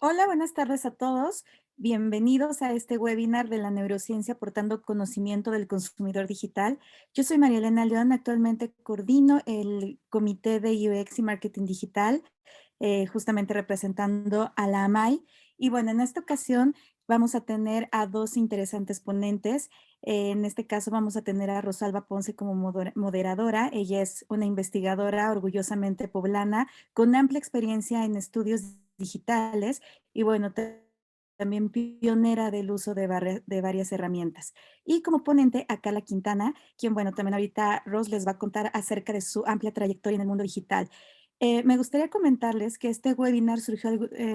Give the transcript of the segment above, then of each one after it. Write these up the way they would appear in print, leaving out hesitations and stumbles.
Hola, buenas tardes a todos. Bienvenidos a este webinar de la neurociencia aportando conocimiento del consumidor digital. Yo soy María Elena León, actualmente coordino el Comité de UX y Marketing Digital, justamente representando a la AMAI. Y bueno, en esta ocasión vamos a tener a dos interesantes ponentes. En este caso vamos a tener a Rosalba Ponce como moderadora. Ella es una investigadora orgullosamente poblana con amplia experiencia en estudios digitales y bueno, también pionera del uso de varias herramientas. Y como ponente a Carla Quintana, quien bueno, también ahorita Ros les va a contar acerca de su amplia trayectoria en el mundo digital. Me gustaría comentarles que este webinar surgió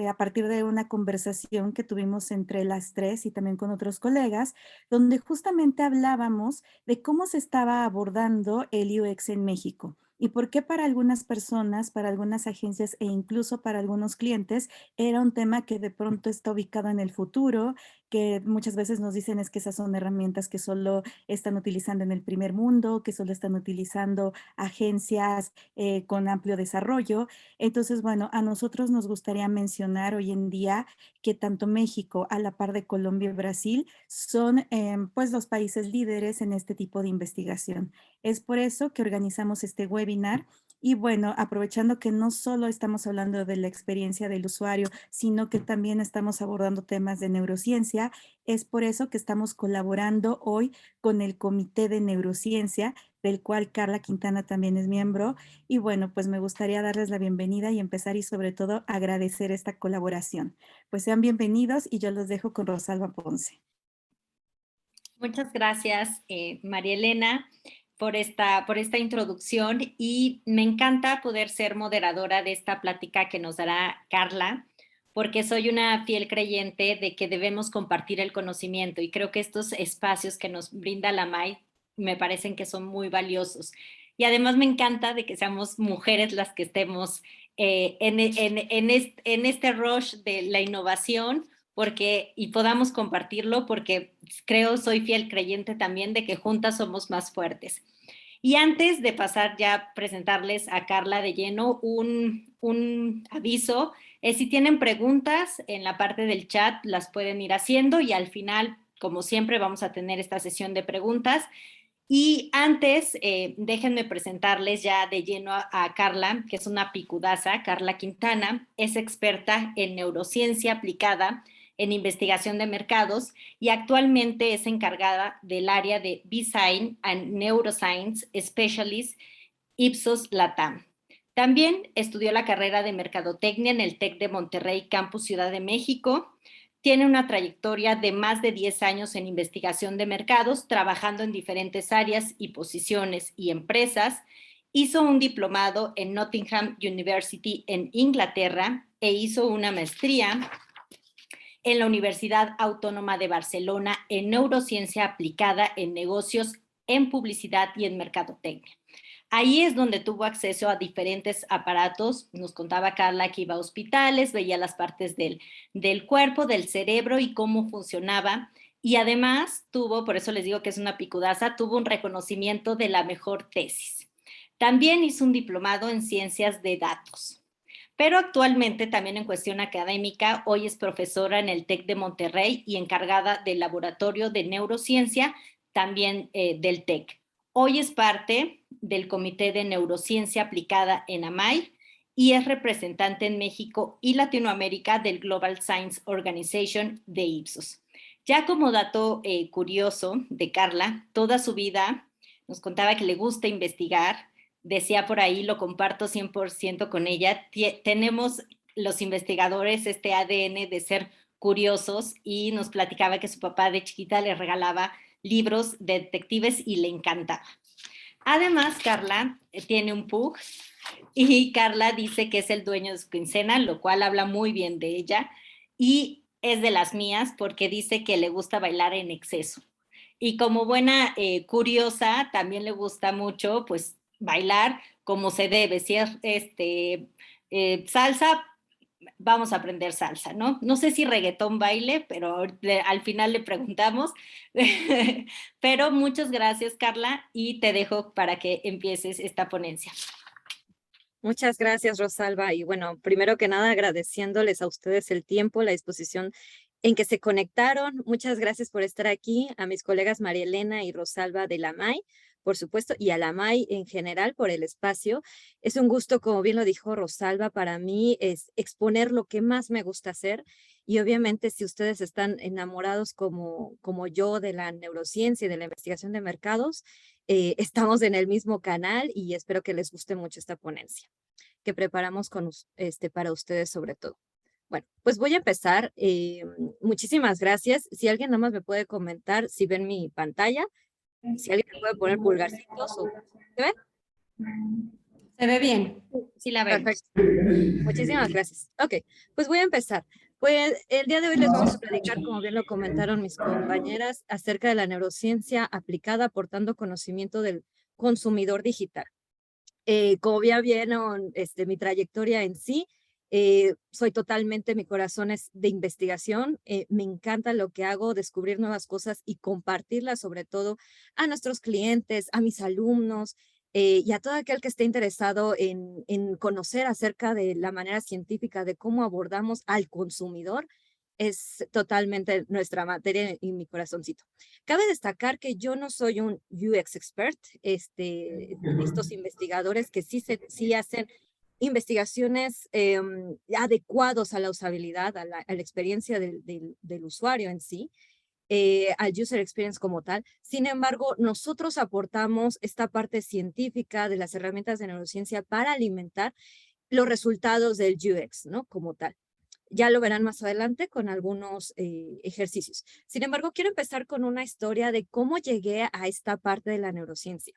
a partir de una conversación que tuvimos entre las tres y también con otros colegas, donde justamente hablábamos de cómo se estaba abordando el UX en México y por qué para algunas personas, para algunas agencias e incluso para algunos clientes era un tema que de pronto está ubicado en el futuro, que muchas veces nos dicen es que esas son herramientas que solo están utilizando en el primer mundo, que solo están utilizando agencias con amplio desarrollo. Entonces, bueno, a nosotros nos gustaría mencionar hoy en día que tanto México, a la par de Colombia y Brasil, son pues los países líderes en este tipo de investigación. Es por eso que organizamos este webinar y bueno, aprovechando que no solo estamos hablando de la experiencia del usuario, sino que también estamos abordando temas de neurociencia, es por eso que estamos colaborando hoy con el Comité de Neurociencia, del cual Carla Quintana también es miembro. Y bueno, pues me gustaría darles la bienvenida y empezar y sobre todo agradecer esta colaboración. Pues sean bienvenidos y yo los dejo con Rosalba Ponce. Muchas gracias, María Elena, por esta introducción y me encanta poder ser moderadora de esta plática que nos dará Carla, porque soy una fiel creyente de que debemos compartir el conocimiento y creo que estos espacios que nos brinda la MAI me parecen que son muy valiosos. Y además me encanta de que seamos mujeres las que estemos en este rush de la innovación y podamos compartirlo porque soy fiel creyente también de que juntas somos más fuertes. Y antes de pasar ya a presentarles a Carla de lleno, un aviso, si tienen preguntas en la parte del chat las pueden ir haciendo y al final, como siempre, vamos a tener esta sesión de preguntas. Y antes, déjenme presentarles ya de lleno a Carla, que es una picudaza. Carla Quintana es experta en neurociencia aplicada en investigación de mercados y actualmente es encargada del área de Design and Neuroscience Specialist Ipsos Latam. También estudió la carrera de Mercadotecnia en el TEC de Monterrey, Campus Ciudad de México. Tiene una trayectoria de más de 10 años en investigación de mercados, trabajando en diferentes áreas y posiciones y empresas. Hizo un diplomado en Nottingham University en Inglaterra e hizo una maestría en la Universidad Autónoma de Barcelona en neurociencia aplicada en negocios, en publicidad y en mercadotecnia. Ahí es donde tuvo acceso a diferentes aparatos. Nos contaba Carla que iba a hospitales, veía las partes del cuerpo, del cerebro y cómo funcionaba. Y además tuvo, por eso les digo que es una picudaza, tuvo un reconocimiento de la mejor tesis. También hizo un diplomado en ciencias de datos. Pero actualmente también en cuestión académica, hoy es profesora en el TEC de Monterrey y encargada del laboratorio de neurociencia también del TEC. Hoy es parte del Comité de Neurociencia Aplicada en AMAI y es representante en México y Latinoamérica del Global Science Organization de Ipsos. Ya como dato curioso de Carla, toda su vida nos contaba que le gusta investigar, decía por ahí, lo comparto 100% con ella, tenemos los investigadores este ADN de ser curiosos y nos platicaba que su papá de chiquita le regalaba libros de detectives y le encantaba. Además, Carla tiene un pug y Carla dice que es el dueño de su quincena, lo cual habla muy bien de ella y es de las mías porque dice que le gusta bailar en exceso. Y como buena curiosa, también le gusta mucho, pues, bailar como se debe. Si es salsa, vamos a aprender salsa, ¿no? No sé si reggaetón baile, pero al final le preguntamos. Pero muchas gracias, Carla, y te dejo para que empieces esta ponencia. Muchas gracias, Rosalba. Y bueno, primero que nada, agradeciéndoles a ustedes el tiempo, la disposición en que se conectaron. Muchas gracias por estar aquí, a mis colegas María Elena y Rosalba de la MAI, por supuesto, y a la MAI en general por el espacio. Es un gusto, como bien lo dijo Rosalba, para mí es exponer lo que más me gusta hacer. Y obviamente, si ustedes están enamorados como yo de la neurociencia y de la investigación de mercados, estamos en el mismo canal y espero que les guste mucho esta ponencia que preparamos para ustedes sobre todo. Bueno, pues voy a empezar. Muchísimas gracias. Si alguien nada más me puede comentar si ven mi pantalla, si alguien me puede poner pulgarcitos o... ¿Se ve? Se ve bien, sí la vemos. Perfecto. Muchísimas gracias. Ok, pues voy a empezar. Pues el día de hoy les vamos a platicar, como bien lo comentaron mis compañeras, acerca de la neurociencia aplicada aportando conocimiento del consumidor digital. Como ya vieron mi trayectoria en sí, soy totalmente, mi corazón es de investigación, me encanta lo que hago, descubrir nuevas cosas y compartirlas sobre todo a nuestros clientes, a mis alumnos y a todo aquel que esté interesado en conocer acerca de la manera científica de cómo abordamos al consumidor. Es totalmente nuestra materia y mi corazoncito. Cabe destacar que yo no soy un UX expert, estos investigadores que sí hacen investigaciones adecuados a la usabilidad, a la experiencia del usuario en sí, al user experience como tal. Sin embargo, nosotros aportamos esta parte científica de las herramientas de neurociencia para alimentar los resultados del UX, ¿no? Como tal. Ya lo verán más adelante con algunos ejercicios. Sin embargo, quiero empezar con una historia de cómo llegué a esta parte de la neurociencia.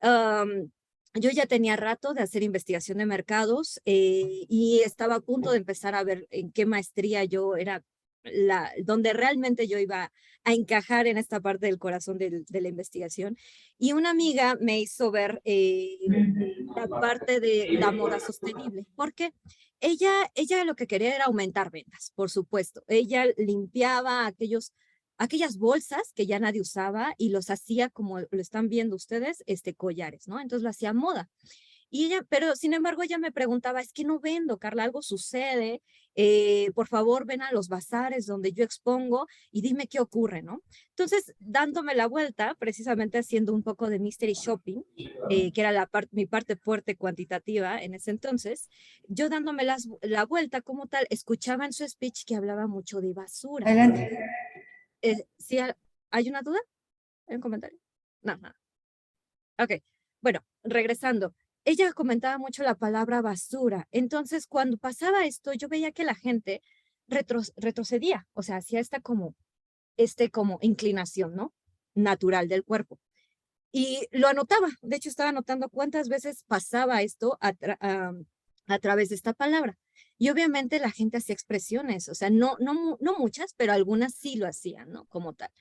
Yo ya tenía rato de hacer investigación de mercados y estaba a punto de empezar a ver en qué maestría yo era, donde realmente yo iba a encajar en esta parte del corazón de la investigación. Y una amiga me hizo ver la parte de la moda sostenible. ¿Por qué? Ella lo que quería era aumentar ventas, por supuesto. Ella limpiaba aquellas bolsas que ya nadie usaba y los hacía, como lo están viendo ustedes, collares, ¿no? Entonces lo hacía moda. Y ella, pero sin embargo, ella me preguntaba, es que no vendo, Carla, algo sucede, por favor, ven a los bazares donde yo expongo y dime qué ocurre, ¿no? Entonces, dándome la vuelta, precisamente haciendo un poco de mystery shopping, que era mi parte fuerte cuantitativa en ese entonces, yo dándome la vuelta como tal, escuchaba en su speech que hablaba mucho de basura. Adelante. ¿Sí hay una duda? ¿Hay un comentario? No, no. Ok, bueno, regresando. Ella comentaba mucho la palabra basura. Entonces, cuando pasaba esto, yo veía que la gente retrocedía, o sea, hacía como inclinación, ¿no? Natural del cuerpo. Y lo anotaba. De hecho, estaba anotando cuántas veces pasaba esto a través de esta palabra. Y obviamente la gente hacía expresiones, o sea, no muchas, pero algunas sí lo hacían, ¿no? Como tal.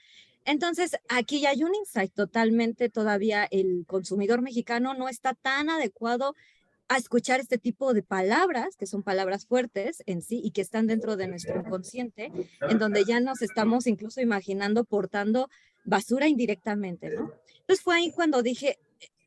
Entonces, aquí ya hay un insight totalmente, todavía el consumidor mexicano no está tan adecuado a escuchar este tipo de palabras, que son palabras fuertes en sí y que están dentro de nuestro inconsciente, en donde ya nos estamos incluso imaginando portando basura indirectamente, ¿no? Entonces fue ahí cuando dije,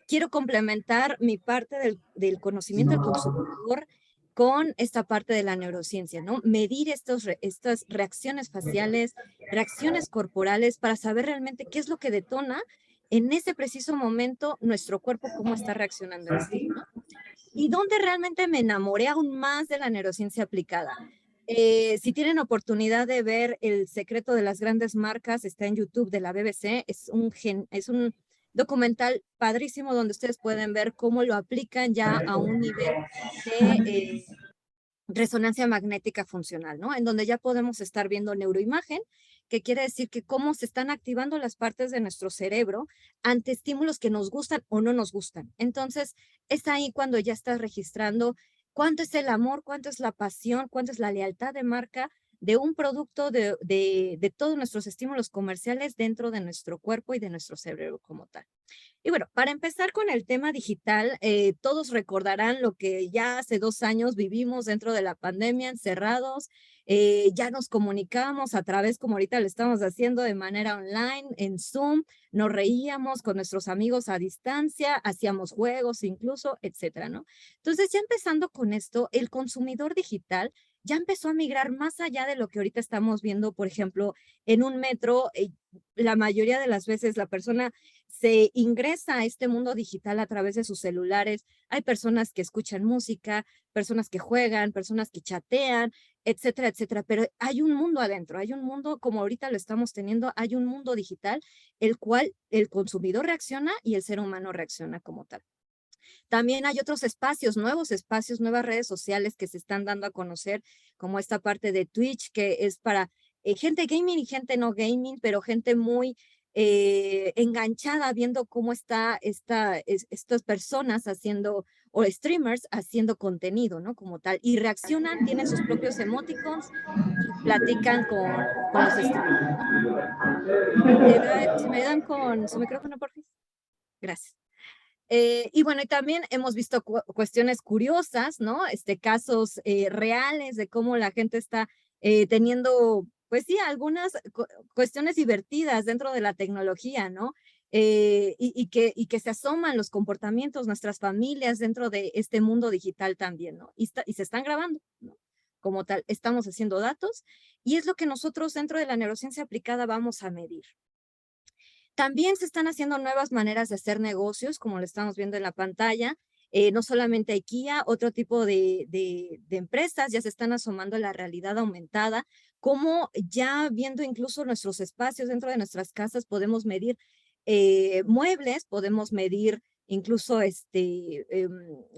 quiero complementar mi parte del conocimiento del consumidor con esta parte de la neurociencia, ¿no? Medir estas reacciones faciales, reacciones corporales para saber realmente qué es lo que detona en ese preciso momento nuestro cuerpo, cómo está reaccionando en sí, ¿no? Y donde realmente me enamoré aún más de la neurociencia aplicada. Si tienen oportunidad de ver El secreto de las grandes marcas, está en YouTube de la BBC, es un documental padrísimo donde ustedes pueden ver cómo lo aplican ya a un nivel de resonancia magnética funcional, ¿no? En donde ya podemos estar viendo neuroimagen, que quiere decir que cómo se están activando las partes de nuestro cerebro ante estímulos que nos gustan o no nos gustan. Entonces, es ahí cuando ya estás registrando cuánto es el amor, cuánto es la pasión, cuánto es la lealtad de marca de un producto, de todos nuestros estímulos comerciales dentro de nuestro cuerpo y de nuestro cerebro como tal. Y bueno, para empezar con el tema digital, todos recordarán lo que ya hace 2 años vivimos dentro de la pandemia, encerrados, ya nos comunicábamos a través, como ahorita lo estamos haciendo de manera online, en Zoom, nos reíamos con nuestros amigos a distancia, hacíamos juegos incluso, etcétera, ¿no? Entonces, ya empezando con esto, el consumidor digital ya empezó a migrar más allá de lo que ahorita estamos viendo, por ejemplo, en un metro, la mayoría de las veces la persona se ingresa a este mundo digital a través de sus celulares. Hay personas que escuchan música, personas que juegan, personas que chatean, etcétera, etcétera. Pero hay un mundo adentro, hay un mundo como ahorita lo estamos teniendo, hay un mundo digital, el cual el consumidor reacciona y el ser humano reacciona como tal. También hay otros espacios, nuevas redes sociales que se están dando a conocer, como esta parte de Twitch, que es para gente gaming y gente no gaming, pero gente muy enganchada viendo cómo estas personas haciendo, o streamers haciendo contenido, ¿no? Como tal, y reaccionan, tienen sus propios emoticons y platican con los streamers, ¿no? Si me dan con su micrófono, por favor. Gracias. Y bueno, y también hemos visto cuestiones curiosas, ¿no? Casos reales de cómo la gente está teniendo, pues sí, algunas cuestiones divertidas dentro de la tecnología, ¿no? Y que se asoman los comportamientos, nuestras familias dentro de este mundo digital también, ¿no? Y se están grabando, ¿no? Como tal, estamos haciendo datos y es lo que nosotros dentro de la neurociencia aplicada vamos a medir. También se están haciendo nuevas maneras de hacer negocios, como lo estamos viendo en la pantalla. No solamente IKEA, otro tipo de empresas ya se están asomando a la realidad aumentada, como ya viendo incluso nuestros espacios dentro de nuestras casas, podemos medir muebles, podemos medir incluso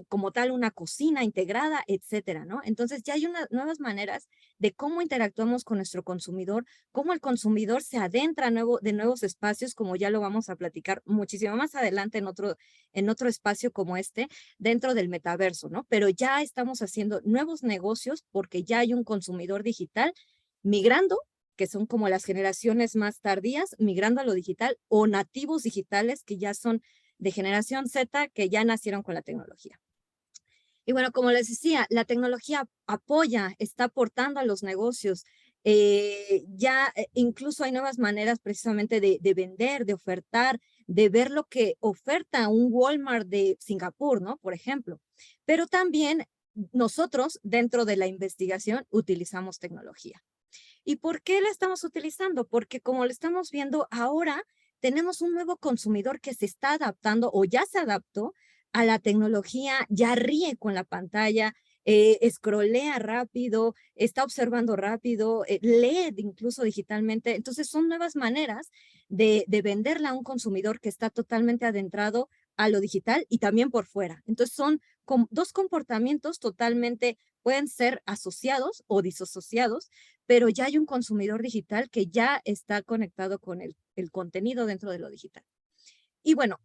como tal una cocina integrada, etcétera, ¿no? Entonces ya hay nuevas maneras de cómo interactuamos con nuestro consumidor, cómo el consumidor se adentra de nuevos espacios, como ya lo vamos a platicar muchísimo más adelante en otro espacio como este, dentro del metaverso, ¿no? Pero ya estamos haciendo nuevos negocios porque ya hay un consumidor digital migrando, que son como las generaciones más tardías, migrando a lo digital, o nativos digitales que ya son de generación Z, que ya nacieron con la tecnología. Y bueno, como les decía, la tecnología apoya, está aportando a los negocios. Incluso hay nuevas maneras precisamente de vender, de ofertar, de ver lo que oferta un Walmart de Singapur, ¿no? Por ejemplo. Pero también nosotros, dentro de la investigación, utilizamos tecnología. ¿Y por qué la estamos utilizando? Porque como lo estamos viendo ahora, tenemos un nuevo consumidor que se está adaptando o ya se adaptó a la tecnología, ya ríe con la pantalla, scrollea rápido, está observando rápido, lee incluso digitalmente. Entonces son nuevas maneras de venderla a un consumidor que está totalmente adentrado a lo digital y también por fuera. Entonces son dos comportamientos totalmente, pueden ser asociados o disasociados, pero ya hay un consumidor digital que ya está conectado con el contenido dentro de lo digital. Y bueno,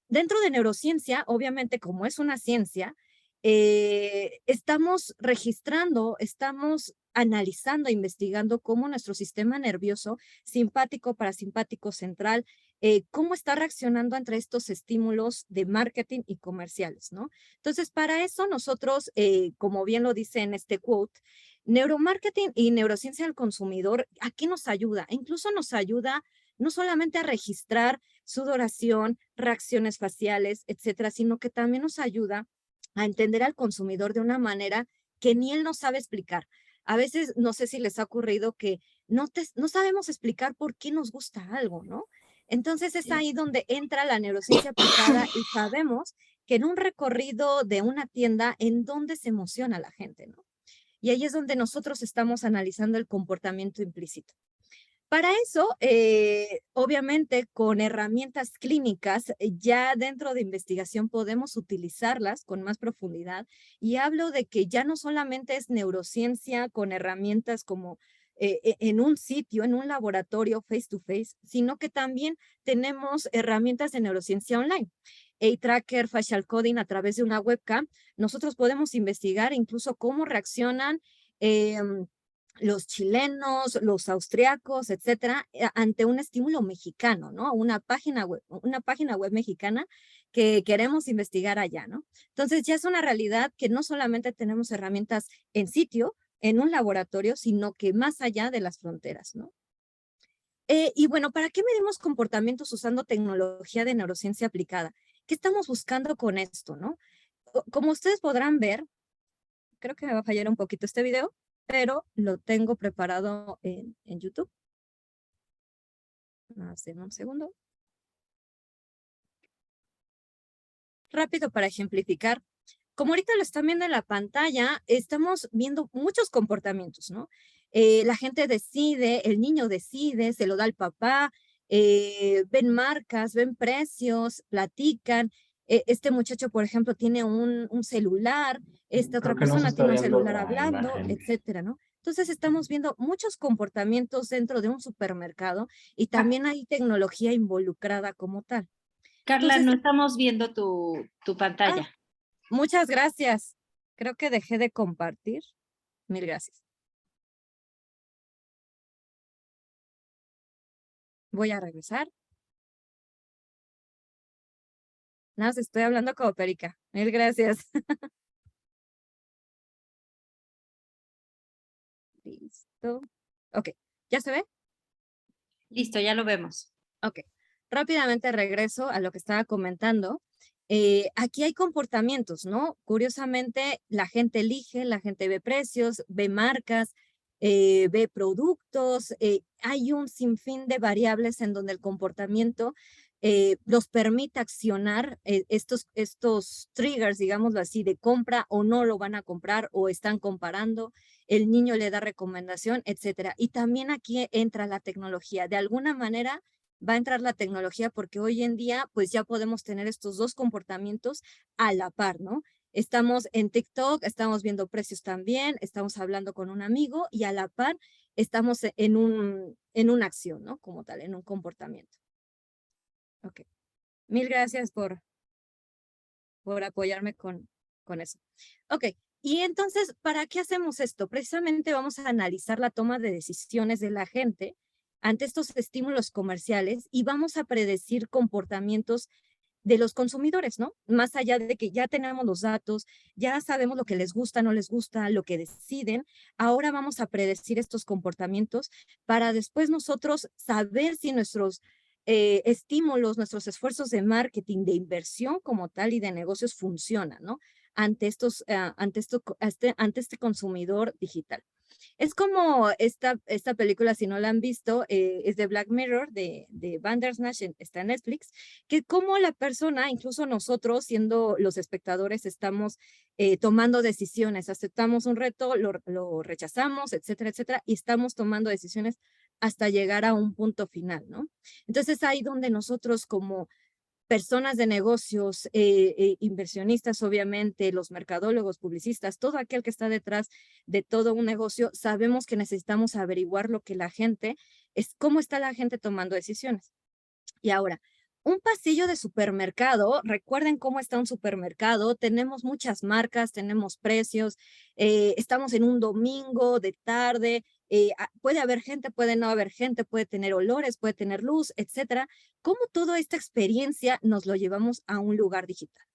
dentro de neurociencia, obviamente como es una ciencia, estamos registrando, estamos analizando, investigando cómo nuestro sistema nervioso simpático, parasimpático, central, cómo está reaccionando entre estos estímulos de marketing y comerciales, ¿no? Entonces, para eso nosotros, como bien lo dice en este quote, neuromarketing y neurociencia del consumidor, ¿a qué nos ayuda? Incluso nos ayuda no solamente a registrar sudoración, reacciones faciales, etcétera, sino que también nos ayuda a entender al consumidor de una manera que ni él nos sabe explicar. A veces, no sé si les ha ocurrido que no sabemos explicar por qué nos gusta algo, ¿no? Entonces es ahí donde entra la neurociencia aplicada y sabemos que en un recorrido de una tienda, en dónde se emociona la gente, ¿no? Y ahí es donde nosotros estamos analizando el comportamiento implícito. Para eso, obviamente, con herramientas clínicas, ya dentro de investigación podemos utilizarlas con más profundidad. Y hablo de que ya no solamente es neurociencia con herramientas como en un sitio, en un laboratorio face to face, sino que también tenemos herramientas de neurociencia online. A-Tracker, Facial Coding a través de una webcam. Nosotros podemos investigar incluso cómo reaccionan los chilenos, los austriacos, etcétera, ante un estímulo mexicano, ¿no? Una página web mexicana que queremos investigar allá, ¿no? Entonces ya es una realidad que no solamente tenemos herramientas en sitio, en un laboratorio, sino que más allá de las fronteras, ¿no? Y bueno, ¿para qué medimos comportamientos usando tecnología de neurociencia aplicada? ¿Qué estamos buscando con esto, no? Como ustedes podrán ver, creo que me va a fallar un poquito este video, pero lo tengo preparado en YouTube. Hacemos un segundo. Rápido para ejemplificar. Como ahorita lo están viendo en la pantalla, estamos viendo muchos comportamientos, ¿no? La gente decide, el niño decide, se lo da al papá, ven marcas, ven precios, platican. Este muchacho, por ejemplo, tiene un celular, esta otra Creo que no se persona está tiene un viendo celular la hablando, imagen. etcétera, ¿no? Entonces estamos viendo muchos comportamientos dentro de un supermercado y también hay tecnología involucrada como tal. Carla, Entonces, no estamos viendo tu pantalla. muchas gracias. Creo que dejé de compartir. Mil gracias. Voy a regresar. Nada más estoy hablando como perica. Mil gracias. Listo. Ok, ¿ya se ve? Listo, ya lo vemos. Ok. Rápidamente regreso a lo que estaba comentando. Aquí hay comportamientos, ¿no? Curiosamente, la gente elige, la gente ve precios, ve marcas, ve productos. Hay un sinfín de variables en donde el comportamiento los permite accionar estos triggers, digámoslo así, de compra o no lo van a comprar o están comparando. El niño le da recomendación, etcétera. Y también aquí entra la tecnología. De alguna manera va a entrar la tecnología porque hoy en día pues ya podemos tener estos dos comportamientos a la par, ¿no? Estamos en TikTok, estamos viendo precios también, estamos hablando con un amigo y a la par estamos en una acción, ¿no? Como tal, en un comportamiento. Ok. Mil gracias por apoyarme con eso. Ok. Y entonces, ¿para qué hacemos esto? Precisamente vamos a analizar la toma de decisiones de la gente ante estos estímulos comerciales y vamos a predecir comportamientos de los consumidores, ¿no? Más allá de que ya tenemos los datos, ya sabemos lo que les gusta, no les gusta, lo que deciden, ahora vamos a predecir estos comportamientos para después nosotros saber si nuestros estímulos, nuestros esfuerzos de marketing, de inversión como tal y de negocios funcionan, ¿no? Ante este consumidor digital. Es como esta película, si no la han visto, es de Black Mirror, de Bandersnatch, está en Netflix, que como la persona, incluso nosotros, siendo los espectadores, estamos tomando decisiones, aceptamos un reto, lo rechazamos, etcétera, etcétera, y estamos tomando decisiones hasta llegar a un punto final, ¿no? Entonces ahí donde nosotros como personas de negocios, inversionistas, obviamente, los mercadólogos, publicistas, todo aquel que está detrás de todo un negocio, sabemos que necesitamos averiguar lo que la gente, cómo está la gente tomando decisiones. Y ahora, un pasillo de supermercado, recuerden cómo está un supermercado, tenemos muchas marcas, tenemos precios, estamos en un domingo de tarde, puede haber gente, puede no haber gente, puede tener olores, puede tener luz, etcétera. ¿Cómo toda esta experiencia nos lo llevamos a un lugar digital?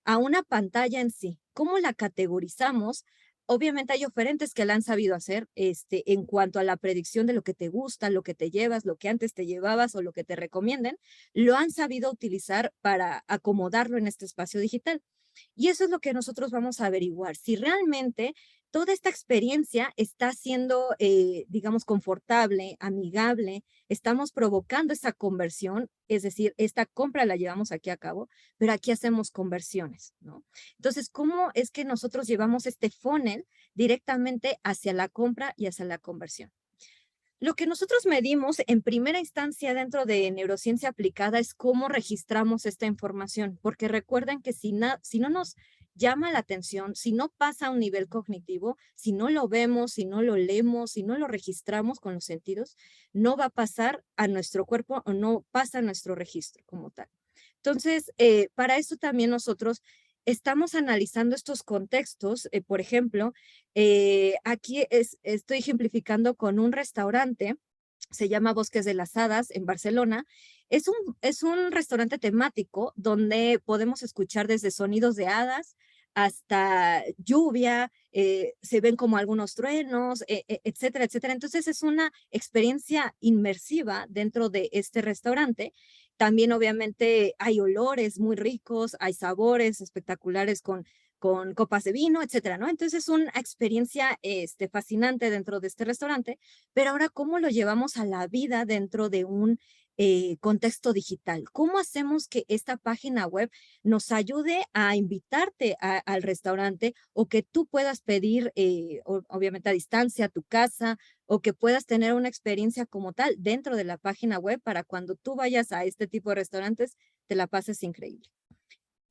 A una pantalla en sí, ¿cómo la categorizamos? Obviamente hay oferentes que la han sabido hacer en cuanto a la predicción de lo que te gusta, lo que te llevas, lo que antes te llevabas o lo que te recomienden, lo han sabido utilizar para acomodarlo en este espacio digital. Y eso es lo que nosotros vamos a averiguar, si realmente toda esta experiencia está siendo, digamos, confortable, amigable, estamos provocando esa conversión, es decir, esta compra la llevamos aquí a cabo, pero aquí hacemos conversiones, ¿no? Entonces, ¿cómo es que nosotros llevamos este funnel directamente hacia la compra y hacia la conversión? Lo que nosotros medimos en primera instancia dentro de neurociencia aplicada es cómo registramos esta información, porque recuerden que si no nos llama la atención, si no pasa a un nivel cognitivo, si no lo vemos, si no lo leemos, si no lo registramos con los sentidos, no va a pasar a nuestro cuerpo o no pasa a nuestro registro como tal. Entonces, para eso también nosotros estamos analizando estos contextos. Por ejemplo, aquí estoy ejemplificando con un restaurante, se llama Bosques de las Hadas en Barcelona. Es un restaurante temático donde podemos escuchar desde sonidos de hadas hasta lluvia, se ven como algunos truenos, etcétera, etcétera. Entonces es una experiencia inmersiva dentro de este restaurante. También obviamente hay olores muy ricos, hay sabores espectaculares con copas de vino, etcétera, ¿no? Entonces es una experiencia fascinante dentro de este restaurante, pero ahora, ¿cómo lo llevamos a la vida dentro de un contexto digital? ¿Cómo hacemos que esta página web nos ayude a invitarte al restaurante o que tú puedas pedir, obviamente a distancia, a tu casa, o que puedas tener una experiencia como tal dentro de la página web para cuando tú vayas a este tipo de restaurantes, te la pases increíble?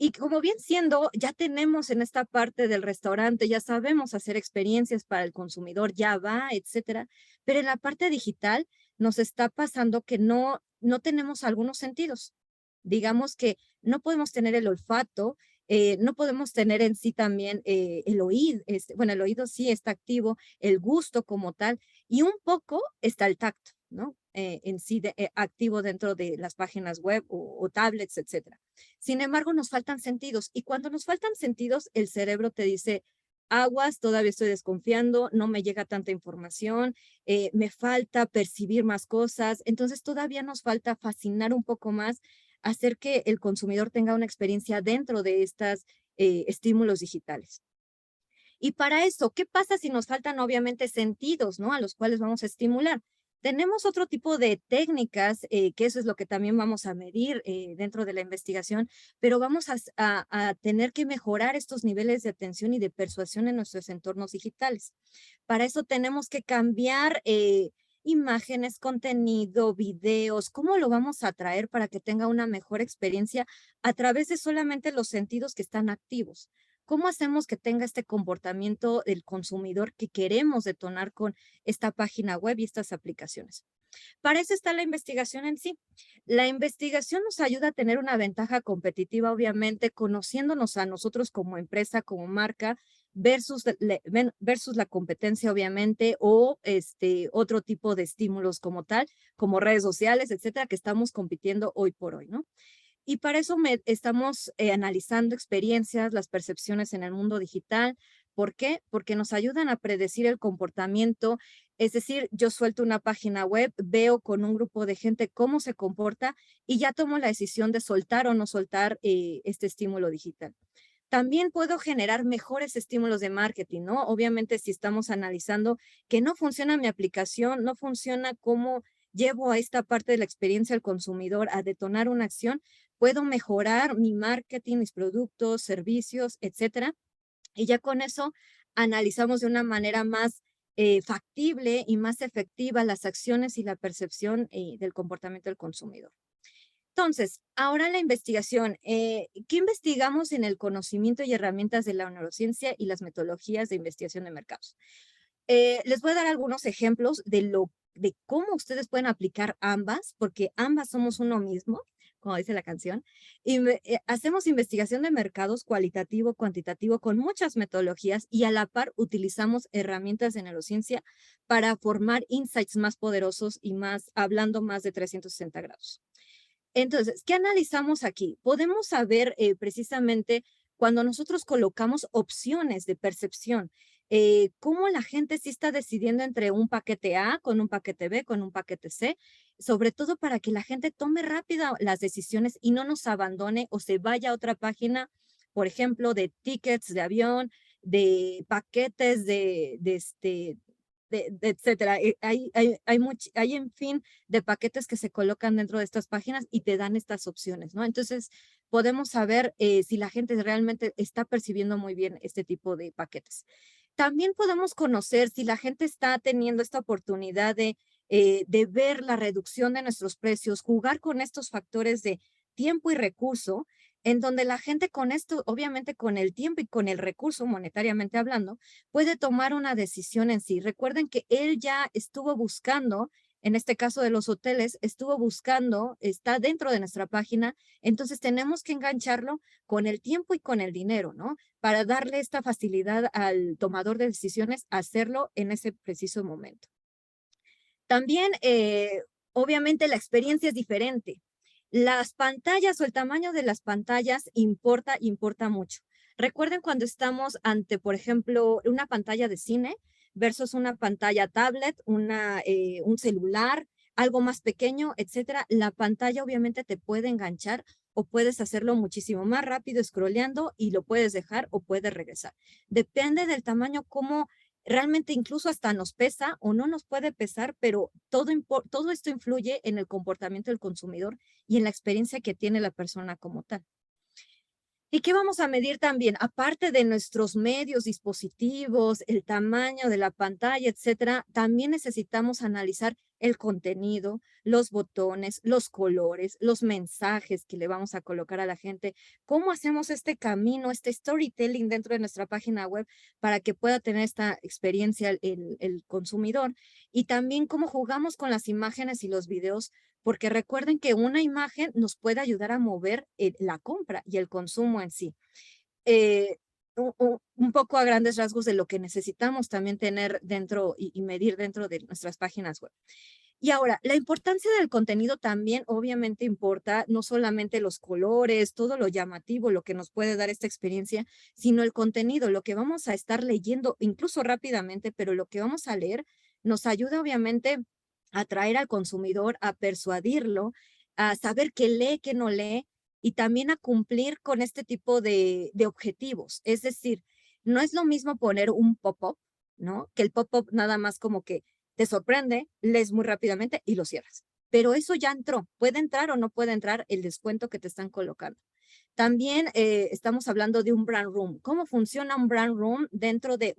Y como bien siendo, ya tenemos en esta parte del restaurante, ya sabemos hacer experiencias para el consumidor, ya va, etcétera, pero en la parte digital nos está pasando que no tenemos algunos sentidos. Digamos que no podemos tener el olfato, no podemos tener en sí también el oído, bueno, el oído sí está activo, el gusto como tal, y un poco está el tacto, ¿no? En sí activo dentro de las páginas web o tablets, etcétera. Sin embargo, nos faltan sentidos, y cuando nos faltan sentidos, el cerebro te dice: aguas, todavía estoy desconfiando, no me llega tanta información, me falta percibir más cosas, entonces todavía nos falta fascinar un poco más, hacer que el consumidor tenga una experiencia dentro de estos estímulos digitales. Y para eso, ¿qué pasa si nos faltan obviamente sentidos, ¿no? A los cuales vamos a estimular. Tenemos otro tipo de técnicas, que eso es lo que también vamos a medir dentro de la investigación, pero vamos a tener que mejorar estos niveles de atención y de persuasión en nuestros entornos digitales. Para eso tenemos que cambiar imágenes, contenido, videos, cómo lo vamos a traer para que tenga una mejor experiencia a través de solamente los sentidos que están activos. ¿Cómo hacemos que tenga este comportamiento del consumidor que queremos detonar con esta página web y estas aplicaciones? Para eso está la investigación en sí. La investigación nos ayuda a tener una ventaja competitiva, obviamente, conociéndonos a nosotros como empresa, como marca, versus la competencia, obviamente, o otro tipo de estímulos como tal, como redes sociales, etcétera, que estamos compitiendo hoy por hoy, ¿no? Y para eso estamos analizando experiencias, las percepciones en el mundo digital. ¿Por qué? Porque nos ayudan a predecir el comportamiento. Es decir, yo suelto una página web, veo con un grupo de gente cómo se comporta y ya tomo la decisión de soltar o no soltar este estímulo digital. También puedo generar mejores estímulos de marketing, ¿no? Obviamente, si estamos analizando que no funciona mi aplicación, no funciona cómo llevo a esta parte de la experiencia al consumidor a detonar una acción, puedo mejorar mi marketing, mis productos, servicios, etcétera. Y ya con eso analizamos de una manera más factible y más efectiva las acciones y la percepción del comportamiento del consumidor. Entonces, ahora la investigación. ¿Qué investigamos en el conocimiento y herramientas de la neurociencia y las metodologías de investigación de mercados? Les voy a dar algunos ejemplos de cómo ustedes pueden aplicar ambas, porque ambas somos uno mismo, como dice la canción. Y hacemos investigación de mercados cualitativo, cuantitativo, con muchas metodologías y a la par utilizamos herramientas de neurociencia para formar insights más poderosos y hablando más de 360 grados. Entonces, ¿qué analizamos aquí? Podemos saber precisamente cuando nosotros colocamos opciones de percepción, cómo la gente sí está decidiendo entre un paquete A con un paquete B, con un paquete C, sobre todo para que la gente tome rápido las decisiones y no nos abandone o se vaya a otra página, por ejemplo, de tickets de avión, de paquetes etcétera. Hay en fin de paquetes que se colocan dentro de estas páginas y te dan estas opciones, ¿no? Entonces, podemos saber si la gente realmente está percibiendo muy bien este tipo de paquetes. También podemos conocer si la gente está teniendo esta oportunidad de ver la reducción de nuestros precios, jugar con estos factores de tiempo y recurso, en donde la gente con esto, obviamente con el tiempo y con el recurso, monetariamente hablando, puede tomar una decisión en sí. Recuerden que él ya estuvo buscando, en este caso de los hoteles, estuvo buscando, está dentro de nuestra página, entonces tenemos que engancharlo con el tiempo y con el dinero, ¿no? Para darle esta facilidad al tomador de decisiones a hacerlo en ese preciso momento. También, obviamente, la experiencia es diferente. Las pantallas o el tamaño de las pantallas importa mucho. Recuerden cuando estamos ante, por ejemplo, una pantalla de cine versus una pantalla tablet, un celular, algo más pequeño, etcétera. La pantalla obviamente te puede enganchar o puedes hacerlo muchísimo más rápido scrolleando y lo puedes dejar o puedes regresar. Depende del tamaño, cómo realmente incluso hasta nos pesa o no nos puede pesar, pero todo esto influye en el comportamiento del consumidor y en la experiencia que tiene la persona como tal. ¿Y qué vamos a medir también? Aparte de nuestros medios, dispositivos, el tamaño de la pantalla, etcétera, también necesitamos analizar el contenido, los botones, los colores, los mensajes que le vamos a colocar a la gente, cómo hacemos este camino, este storytelling dentro de nuestra página web para que pueda tener esta experiencia el consumidor, y también cómo jugamos con las imágenes y los videos, porque recuerden que una imagen nos puede ayudar a mover la compra y el consumo en sí. Eh, un poco a grandes rasgos de lo que necesitamos también tener dentro y medir dentro de nuestras páginas web. Y ahora, la importancia del contenido también obviamente importa, no solamente los colores, todo lo llamativo, lo que nos puede dar esta experiencia, sino el contenido, lo que vamos a estar leyendo, incluso rápidamente, pero lo que vamos a leer nos ayuda obviamente a atraer al consumidor, a persuadirlo, a saber qué lee, qué no lee, y también a cumplir con este tipo de objetivos. Es decir, no es lo mismo poner un pop-up, ¿no? Que el pop-up nada más como que te sorprende, lees muy rápidamente y lo cierras. Pero eso ya entró. Puede entrar o no puede entrar el descuento que te están colocando. También estamos hablando de un brand room. ¿Cómo funciona un brand room dentro de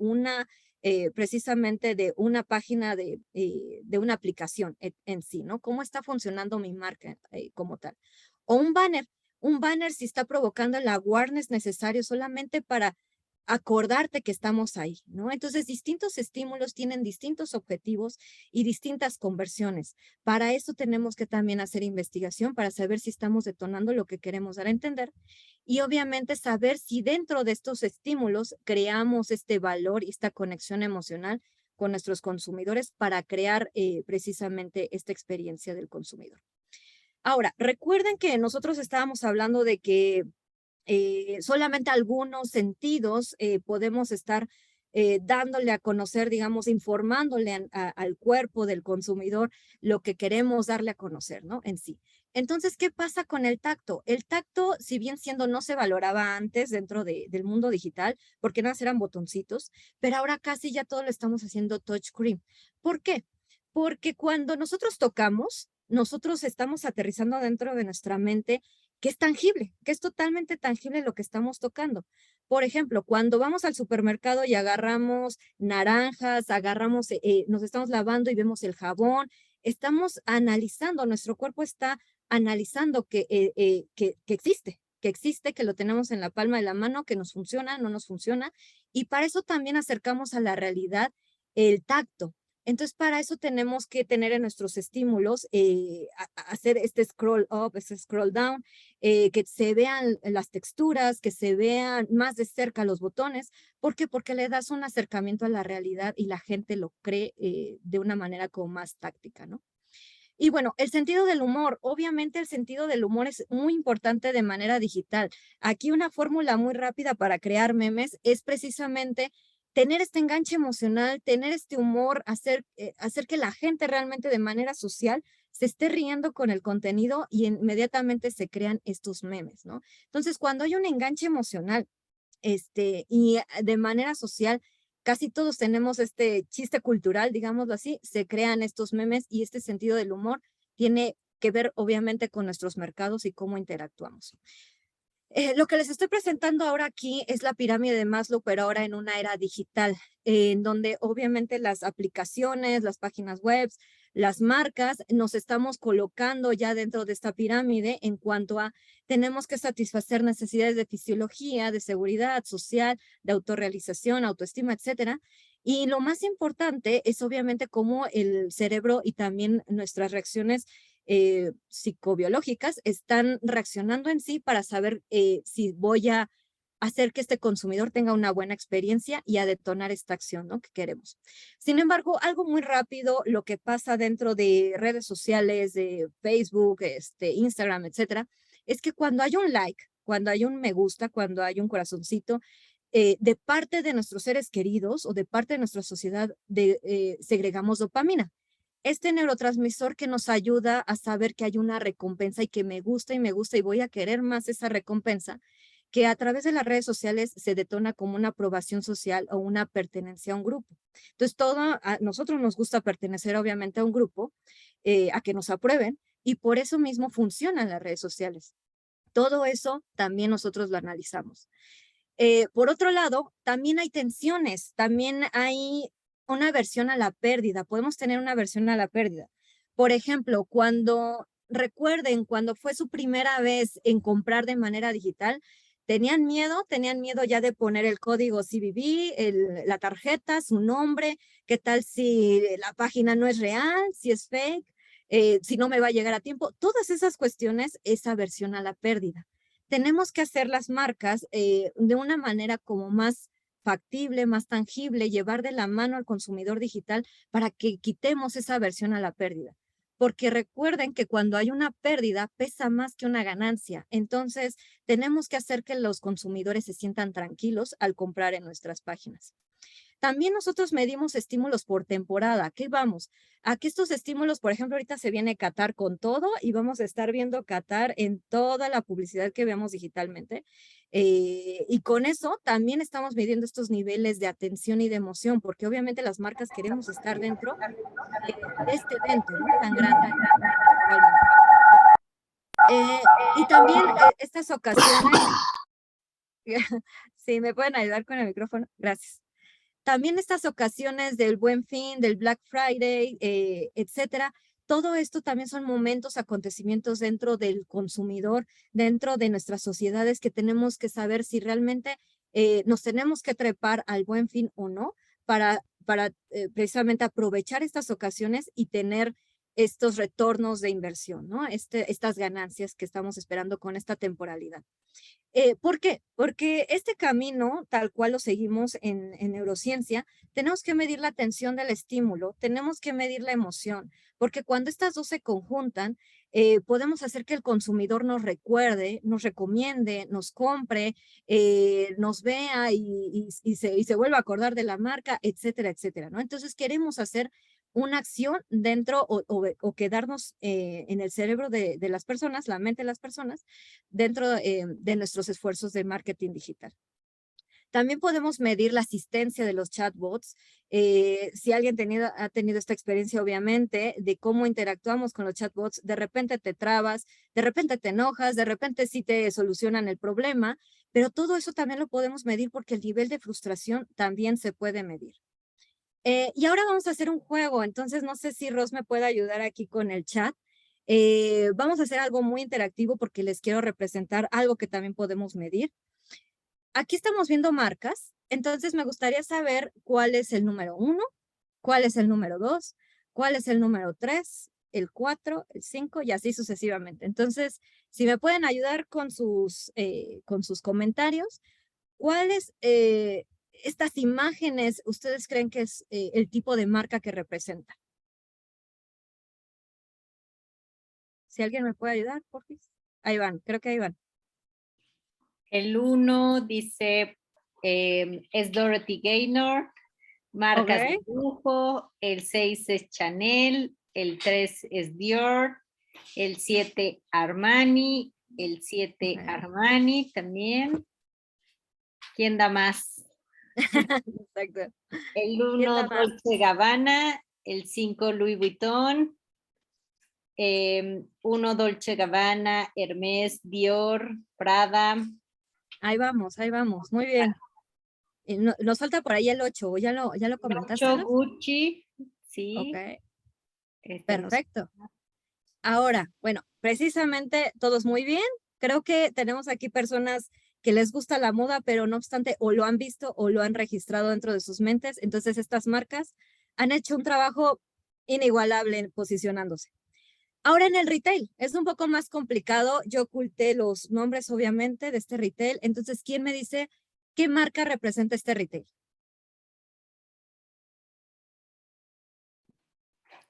precisamente de una página de una aplicación en sí, ¿no? ¿Cómo está funcionando mi marca como tal? O un banner si está provocando el awareness necesario solamente para acordarte que estamos ahí, ¿no? Entonces, distintos estímulos tienen distintos objetivos y distintas conversiones. Para eso tenemos que también hacer investigación para saber si estamos detonando lo que queremos dar a entender y obviamente saber si dentro de estos estímulos creamos este valor y esta conexión emocional con nuestros consumidores para crear precisamente esta experiencia del consumidor. Ahora, recuerden que nosotros estábamos hablando de que solamente algunos sentidos podemos estar dándole a conocer, digamos, informándole al cuerpo del consumidor lo que queremos darle a conocer, ¿no? En sí. Entonces, ¿qué pasa con el tacto? El tacto, si bien siendo no se valoraba antes dentro del mundo digital, porque nada más eran botoncitos, pero ahora casi ya todo lo estamos haciendo touchscreen. ¿Por qué? Porque cuando nosotros tocamos, nosotros estamos aterrizando dentro de nuestra mente que es tangible, que es totalmente tangible lo que estamos tocando. Por ejemplo, cuando vamos al supermercado y agarramos naranjas, nos estamos lavando y vemos el jabón, estamos analizando, nuestro cuerpo está analizando que existe, que lo tenemos en la palma de la mano, que nos funciona, no nos funciona, y para eso también acercamos a la realidad el tacto. Entonces, para eso tenemos que tener en nuestros estímulos, hacer este scroll up, este scroll down, que se vean las texturas, que se vean más de cerca los botones. ¿Por qué? Porque le das un acercamiento a la realidad y la gente lo cree de una manera como más táctica, ¿no? Y bueno, el sentido del humor. Obviamente el sentido del humor es muy importante de manera digital. Aquí una fórmula muy rápida para crear memes es precisamente tener este enganche emocional, tener este humor, hacer que la gente realmente de manera social se esté riendo con el contenido y inmediatamente se crean estos memes, ¿no? Entonces, cuando hay un enganche emocional, y de manera social, casi todos tenemos este chiste cultural, digámoslo así, se crean estos memes y este sentido del humor tiene que ver obviamente con nuestros mercados y cómo interactuamos. Lo que les estoy presentando ahora aquí es la pirámide de Maslow, pero ahora en una era digital, en donde obviamente las aplicaciones, las páginas web, las marcas, nos estamos colocando ya dentro de esta pirámide en cuanto a tenemos que satisfacer necesidades de fisiología, de seguridad social, de autorrealización, autoestima, etcétera. Y lo más importante es obviamente cómo el cerebro y también nuestras reacciones psicobiológicas están reaccionando en sí para saber si voy a hacer que este consumidor tenga una buena experiencia y a detonar esta acción, ¿no?, que queremos. Sin embargo, algo muy rápido, lo que pasa dentro de redes sociales, de Facebook, Instagram, etcétera, es que cuando hay un like, cuando hay un me gusta, cuando hay un corazoncito, de parte de nuestros seres queridos o de parte de nuestra sociedad, segregamos dopamina. Este neurotransmisor que nos ayuda a saber que hay una recompensa y que me gusta y voy a querer más esa recompensa, que a través de las redes sociales se detona como una aprobación social o una pertenencia a un grupo. Entonces, a nosotros nos gusta pertenecer obviamente a un grupo, a que nos aprueben, y por eso mismo funcionan las redes sociales. Todo eso también nosotros lo analizamos. Por otro lado, también hay tensiones, también hay una aversión a la pérdida. Podemos tener una aversión a la pérdida. Por ejemplo, recuerden, cuando fue su primera vez en comprar de manera digital, tenían miedo ya de poner el código CVV, la tarjeta, su nombre, qué tal si la página no es real, si es fake, si no me va a llegar a tiempo. Todas esas cuestiones es aversión a la pérdida. Tenemos que hacer las marcas de una manera como más factible, más tangible, llevar de la mano al consumidor digital para que quitemos esa aversión a la pérdida. Porque recuerden que cuando hay una pérdida pesa más que una ganancia. Entonces, tenemos que hacer que los consumidores se sientan tranquilos al comprar en nuestras páginas. También nosotros medimos estímulos por temporada. ¿Qué vamos? A que estos estímulos, por ejemplo, ahorita se viene Qatar con todo y vamos a estar viendo Qatar en toda la publicidad que veamos digitalmente. Y con eso también estamos midiendo estos niveles de atención y de emoción, porque obviamente las marcas queremos estar dentro de este evento, ¿no?, tan grande. Y también estas ocasiones, si me pueden ayudar con el micrófono, gracias. También estas ocasiones del Buen Fin, del Black Friday, etcétera, todo esto también son momentos, acontecimientos dentro del consumidor, dentro de nuestras sociedades, que tenemos que saber si realmente nos tenemos que trepar al Buen Fin o no para precisamente aprovechar estas ocasiones y tener estos retornos de inversión, ¿no? Estas ganancias que estamos esperando con esta temporalidad. ¿Por qué? Porque este camino, tal cual lo seguimos en neurociencia, tenemos que medir la atención del estímulo, tenemos que medir la emoción, porque cuando estas dos se conjuntan, podemos hacer que el consumidor nos recuerde, nos recomiende, nos compre, nos vea y se vuelva a acordar de la marca, etcétera, etcétera, ¿no? Entonces queremos hacer una acción dentro o quedarnos en el cerebro de las personas, la mente de las personas, dentro de nuestros esfuerzos de marketing digital. También podemos medir la asistencia de los chatbots. Si alguien ha tenido esta experiencia, obviamente, de cómo interactuamos con los chatbots, de repente te trabas, de repente te enojas, de repente sí te solucionan el problema, pero todo eso también lo podemos medir porque el nivel de frustración también se puede medir. Y ahora vamos a hacer un juego, entonces no sé si Ros me puede ayudar aquí con el chat. Vamos a hacer algo muy interactivo porque les quiero representar algo que también podemos medir. Aquí estamos viendo marcas, entonces me gustaría saber cuál es el número 1, cuál es el número 2, cuál es el número 3, el 4, el 5 y así sucesivamente. Entonces, si me pueden ayudar con sus comentarios, ¿cuáles estas imágenes ustedes creen que es el tipo de marca que representa? Si alguien me puede ayudar, por favor. Ahí van, creo que ahí van. El 1 dice, es Dorothy Gaynor, marcas de lujo. El 6 es Chanel, el 3 es Dior, el 7 Armani, el 7 Armani también. ¿Quién da más? Exacto. El 1 Dolce Gabbana, el 5 Louis Vuitton, 1 Dolce Gabbana, Hermès, Dior, Prada. Ahí vamos, muy bien. Nos falta por ahí el 8, ¿ya lo comentaste? 8 Gucci, sí. Ok. Perfecto. Ahora, bueno, precisamente todos muy bien. Creo que tenemos aquí personas que les gusta la moda, pero no obstante, o lo han visto o lo han registrado dentro de sus mentes. Entonces, estas marcas han hecho un trabajo inigualable posicionándose. Ahora en el retail, es un poco más complicado. Yo oculté los nombres, obviamente, de este retail. Entonces, ¿quién me dice qué marca representa este retail?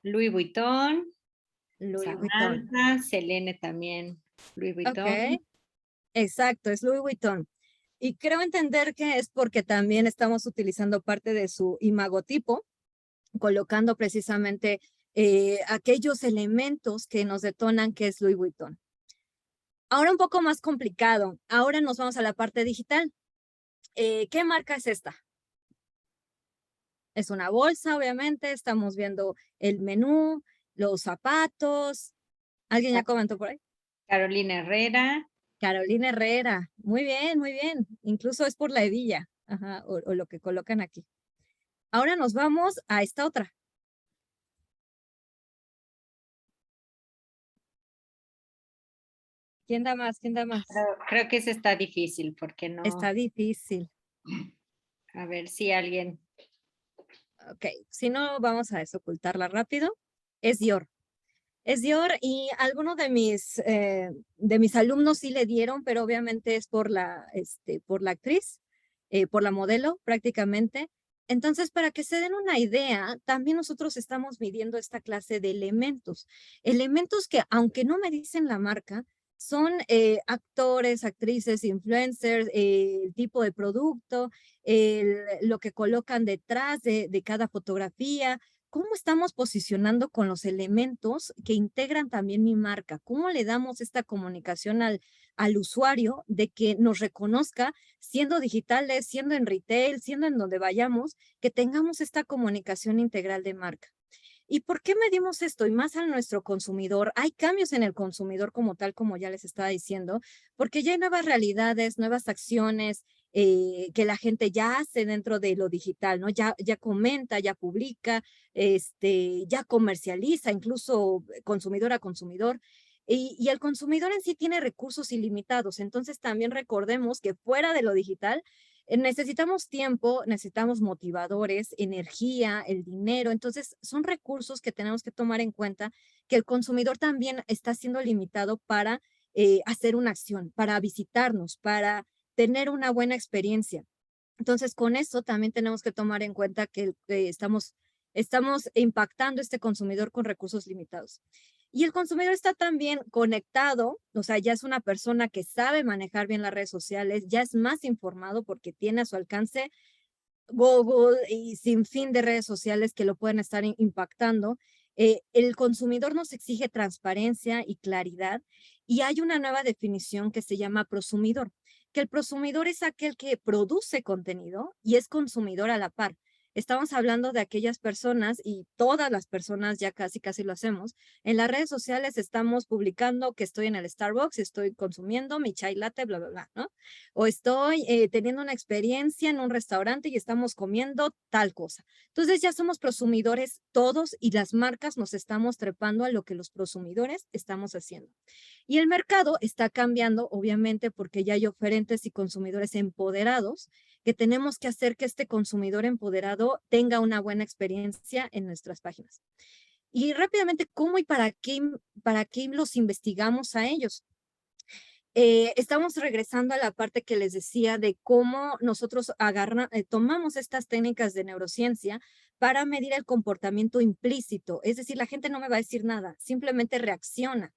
Louis Vuitton, Louis Vuitton. Samantha, Selene también, Louis Vuitton. Ok, exacto, es Louis Vuitton. Y creo entender que es porque también estamos utilizando parte de su imagotipo, colocando precisamente aquellos elementos que nos detonan que es Louis Vuitton. Ahora un poco más complicado. Ahora nos vamos a la parte digital. ¿Qué marca es esta? Es una bolsa, obviamente. Estamos viendo el menú, los zapatos. ¿Alguien ya comentó por ahí? Carolina Herrera. Carolina Herrera. Muy bien, muy bien. Incluso es por la hebilla. Ajá, o lo que colocan aquí. Ahora nos vamos a esta otra. ¿Quién da más? ¿Quién da más? Creo que ese está difícil porque no. Está difícil. A ver si alguien. Ok, si no, vamos a desocultarla rápido. Es Dior. Es Dior y algunos de mis alumnos sí le dieron, pero obviamente es por por la actriz, por la modelo prácticamente. Entonces, para que se den una idea, también nosotros estamos midiendo esta clase de elementos. Elementos que, aunque no me dicen la marca, son actores, actrices, influencers, el tipo de producto, lo que colocan detrás de cada fotografía, cómo estamos posicionando con los elementos que integran también mi marca, cómo le damos esta comunicación al usuario de que nos reconozca, siendo digitales, siendo en retail, siendo en donde vayamos, que tengamos esta comunicación integral de marca. ¿Y por qué medimos esto? Y más a nuestro consumidor. Hay cambios en el consumidor como tal, como ya les estaba diciendo, porque ya hay nuevas realidades, nuevas acciones que la gente ya hace dentro de lo digital, ¿no? Ya comenta, ya publica, ya comercializa, incluso consumidor a consumidor. Y el consumidor en sí tiene recursos ilimitados. Entonces también recordemos que fuera de lo digital, necesitamos tiempo, necesitamos motivadores, energía, el dinero. Entonces, son recursos que tenemos que tomar en cuenta que el consumidor también está siendo limitado para hacer una acción, para visitarnos, para tener una buena experiencia. Entonces, con eso también tenemos que tomar en cuenta que estamos impactando a este consumidor con recursos limitados. Y el consumidor está también conectado, o sea, ya es una persona que sabe manejar bien las redes sociales, ya es más informado porque tiene a su alcance Google y sin fin de redes sociales que lo pueden estar impactando. El consumidor nos exige transparencia y claridad y hay una nueva definición que se llama prosumidor, que el prosumidor es aquel que produce contenido y es consumidor a la par. Estamos hablando de aquellas personas y todas las personas ya casi lo hacemos. En las redes sociales estamos publicando que estoy en el Starbucks, estoy consumiendo mi chai latte, bla, bla, bla, ¿no? O estoy teniendo una experiencia en un restaurante y estamos comiendo tal cosa. Entonces ya somos prosumidores todos y las marcas nos estamos trepando a lo que los prosumidores estamos haciendo. Y el mercado está cambiando, obviamente, porque ya hay oferentes y consumidores empoderados que tenemos que hacer que este consumidor empoderado tenga una buena experiencia en nuestras páginas. Y rápidamente, ¿cómo y para qué los investigamos a ellos? Estamos regresando a la parte que les decía de cómo nosotros tomamos estas técnicas de neurociencia para medir el comportamiento implícito. Es decir, la gente no me va a decir nada, simplemente reacciona.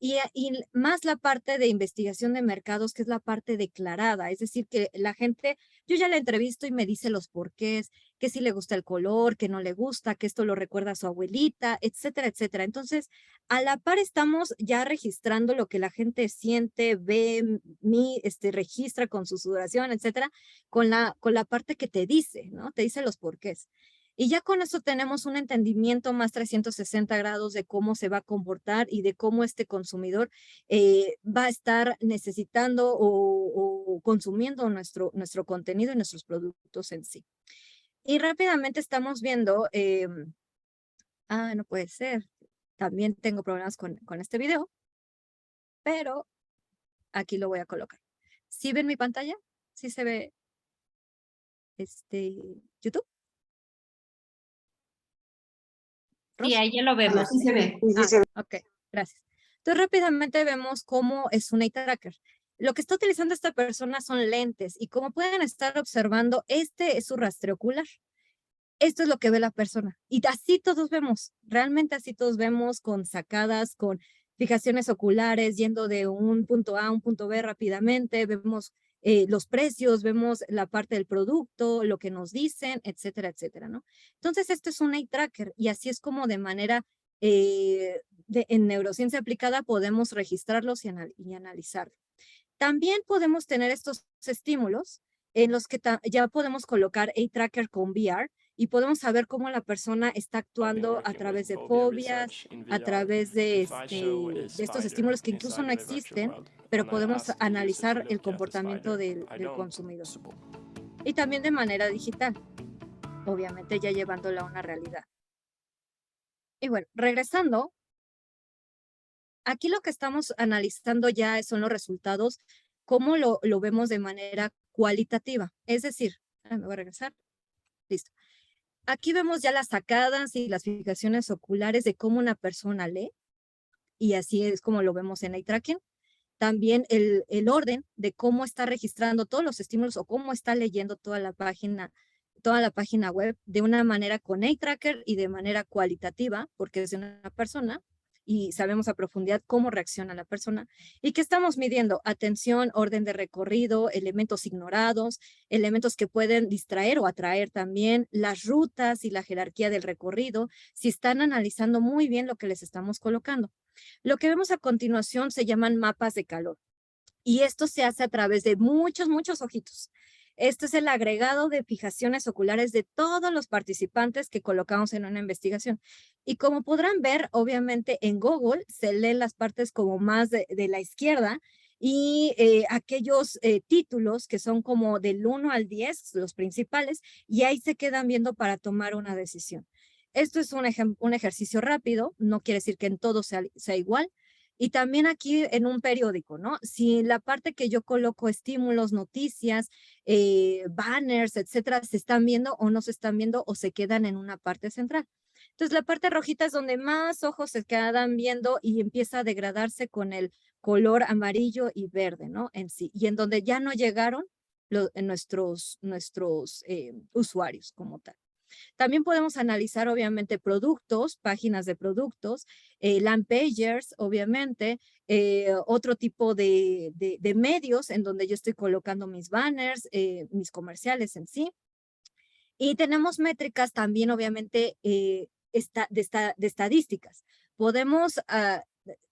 Y más la parte de investigación de mercados, que es la parte declarada, es decir, que la gente, yo ya la entrevisto y me dice los porqués, que si le gusta el color, que no le gusta, que esto lo recuerda a su abuelita, etcétera, etcétera. Entonces, a la par estamos ya registrando lo que la gente siente, ve, registra con su sudoración, etcétera, con la parte que te dice, ¿no? Te dice los porqués. Y ya con eso tenemos un entendimiento más 360 grados de cómo se va a comportar y de cómo este consumidor va a estar necesitando o consumiendo nuestro contenido y nuestros productos en sí. Y rápidamente estamos viendo, no puede ser, también tengo problemas con este video, pero aquí lo voy a colocar. ¿Sí ven mi pantalla? ¿Sí se ve YouTube? Sí, ahí ya lo vemos. Sí se ve. Ok. Gracias. Entonces, rápidamente vemos cómo es un eye tracker. Lo que está utilizando esta persona son lentes y como pueden estar observando, este es su rastreo ocular. Esto es lo que ve la persona. Y así todos vemos, realmente así todos vemos con sacadas, con fijaciones oculares, yendo de un punto A a un punto B rápidamente, vemos los precios, vemos la parte del producto, lo que nos dicen, etcétera, etcétera, ¿no? Entonces, esto es un eye tracker y así es como de manera, en neurociencia aplicada podemos registrarlos y analizarlos. También podemos tener estos estímulos en los que ya podemos colocar eye tracker con VR y podemos saber cómo la persona está actuando a través de fobias, a través de estos estímulos que incluso no existen, pero podemos analizar el comportamiento del consumidor. Y también de manera digital, obviamente ya llevándola a una realidad. Y bueno, regresando, aquí lo que estamos analizando ya son los resultados, cómo lo vemos de manera cualitativa. Es decir, me voy a regresar. Listo. Aquí vemos ya las sacadas y las fijaciones oculares de cómo una persona lee, y así es como lo vemos en eye tracking. También el orden de cómo está registrando todos los estímulos o cómo está leyendo toda la página web de una manera con eye tracker y de manera cualitativa, porque es de una persona y sabemos a profundidad cómo reacciona la persona. ¿Y qué estamos midiendo? Atención, orden de recorrido, elementos ignorados, elementos que pueden distraer o atraer también, las rutas y la jerarquía del recorrido, si están analizando muy bien lo que les estamos colocando. Lo que vemos a continuación se llaman mapas de calor. Y esto se hace a través de muchos, muchos ojitos. Esto es el agregado de fijaciones oculares de todos los participantes que colocamos en una investigación. Y como podrán ver, obviamente en Google se leen las partes como más de la izquierda y aquellos títulos que son como del 1 al 10, los principales, y ahí se quedan viendo para tomar una decisión. Esto es un ejercicio rápido, no quiere decir que en todo sea igual. Y también aquí en un periódico, ¿no? Si la parte que yo coloco estímulos, noticias, banners, etcétera, se están viendo o no se están viendo o se quedan en una parte central. Entonces, la parte rojita es donde más ojos se quedan viendo y empieza a degradarse con el color amarillo y verde, ¿no? En sí. Y en donde ya no llegaron nuestros usuarios como tal. También podemos analizar, obviamente, productos, páginas de productos, land pagers, obviamente, otro tipo de medios en donde yo estoy colocando mis banners, mis comerciales en sí. Y tenemos métricas también, obviamente, de estadísticas. Podemos,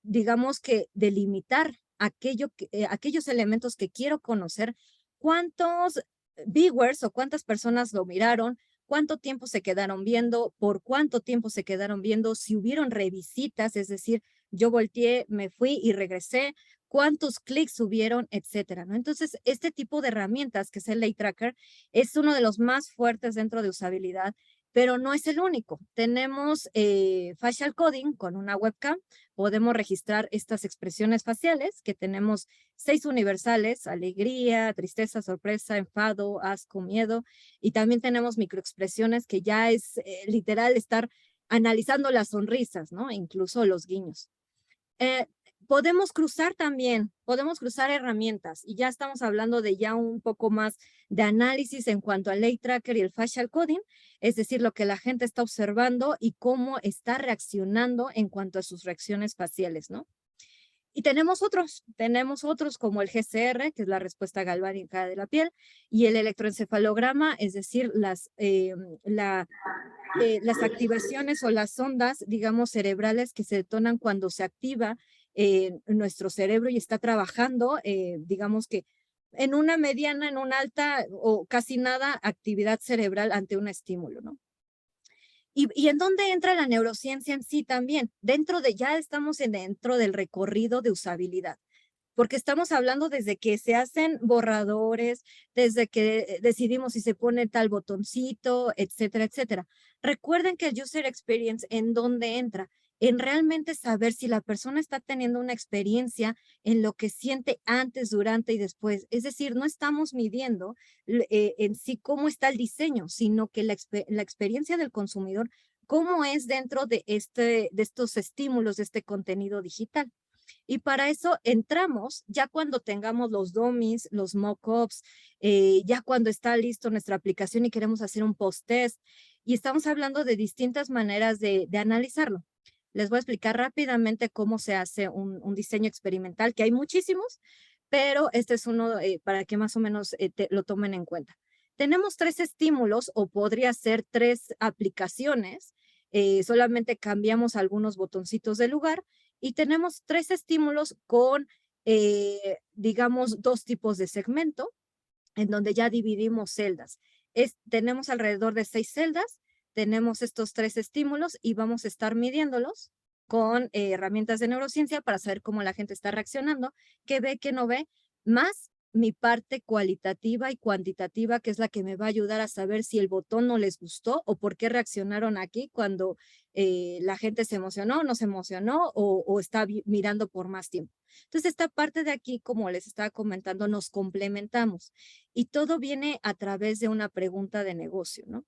digamos que, delimitar aquellos elementos que quiero conocer, cuántos viewers o cuántas personas lo miraron, cuánto tiempo se quedaron viendo, por cuánto tiempo se quedaron viendo, si hubieron revisitas, es decir, yo volteé, me fui y regresé, cuántos clics hubieron, etcétera, ¿no? Entonces, este tipo de herramientas, que es el eye tracker, es uno de los más fuertes dentro de usabilidad, pero no es el único. Tenemos facial coding con una webcam, podemos registrar estas expresiones faciales, que tenemos 6 universales: alegría, tristeza, sorpresa, enfado, asco, miedo, y también tenemos microexpresiones que ya es literal estar analizando las sonrisas, ¿no? Incluso los guiños. Podemos cruzar también, podemos cruzar herramientas y ya estamos hablando de ya un poco más de análisis en cuanto al eye tracker y el facial coding, es decir, lo que la gente está observando y cómo está reaccionando en cuanto a sus reacciones faciales, ¿no? Y tenemos otros como el GCR, que es la respuesta galvánica de la piel, y el electroencefalograma, es decir, las activaciones o las ondas, digamos, cerebrales que se detonan cuando se activa nuestro cerebro y está trabajando, digamos que en una mediana, en una alta o casi nada actividad cerebral ante un estímulo, ¿no? ¿Y en dónde entra la neurociencia en sí también? Ya estamos dentro del recorrido de usabilidad, porque estamos hablando desde que se hacen borradores, desde que decidimos si se pone tal botoncito, etcétera, etcétera. Recuerden que el user experience, ¿en dónde entra? En realmente saber si la persona está teniendo una experiencia en lo que siente antes, durante y después. Es decir, no estamos midiendo en sí cómo está el diseño, sino que la experiencia del consumidor cómo es dentro de estos estímulos, de este contenido digital. Y para eso entramos ya cuando tengamos los dummies, los mockups, ya cuando está listo nuestra aplicación y queremos hacer un post-test. Y estamos hablando de distintas maneras de analizarlo. Les voy a explicar rápidamente cómo se hace un diseño experimental, que hay muchísimos, pero este es uno para que más o menos lo tomen en cuenta. Tenemos 3 estímulos o podría ser 3 aplicaciones. Solamente cambiamos algunos botoncitos de lugar y tenemos 3 estímulos con, digamos, 2 tipos de segmento en donde ya dividimos celdas. Tenemos alrededor de 6 celdas, tenemos estos 3 estímulos y vamos a estar midiéndolos con herramientas de neurociencia para saber cómo la gente está reaccionando, qué ve, qué no ve, más mi parte cualitativa y cuantitativa, que es la que me va a ayudar a saber si el botón no les gustó o por qué reaccionaron aquí cuando la gente se emocionó, no se emocionó o está mirando por más tiempo. Entonces, esta parte de aquí, como les estaba comentando, nos complementamos y todo viene a través de una pregunta de negocio, ¿no?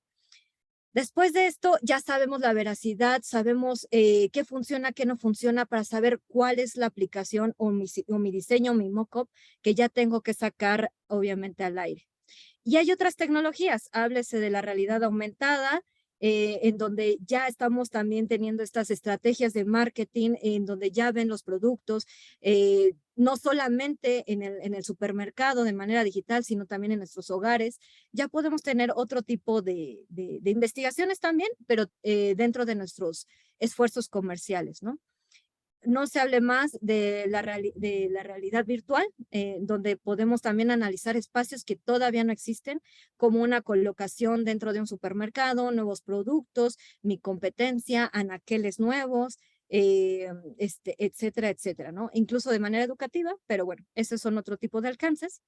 Después de esto, ya sabemos la veracidad, sabemos qué funciona, qué no funciona para saber cuál es la aplicación o mi diseño, mi mockup, que ya tengo que sacar, obviamente, al aire. Y hay otras tecnologías, háblese de la realidad aumentada, en donde ya estamos también teniendo estas estrategias de marketing, en donde ya ven los productos, no solamente en el supermercado de manera digital, sino también en nuestros hogares. Ya podemos tener otro tipo de investigaciones también, pero dentro de nuestros esfuerzos comerciales, ¿no? No se hable más de la realidad virtual, donde podemos también analizar espacios que todavía no existen, como una colocación dentro de un supermercado, nuevos productos, mi competencia, anaqueles nuevos, etcétera, etcétera, ¿no? Incluso de manera educativa, pero bueno, esos son otro tipo de alcances.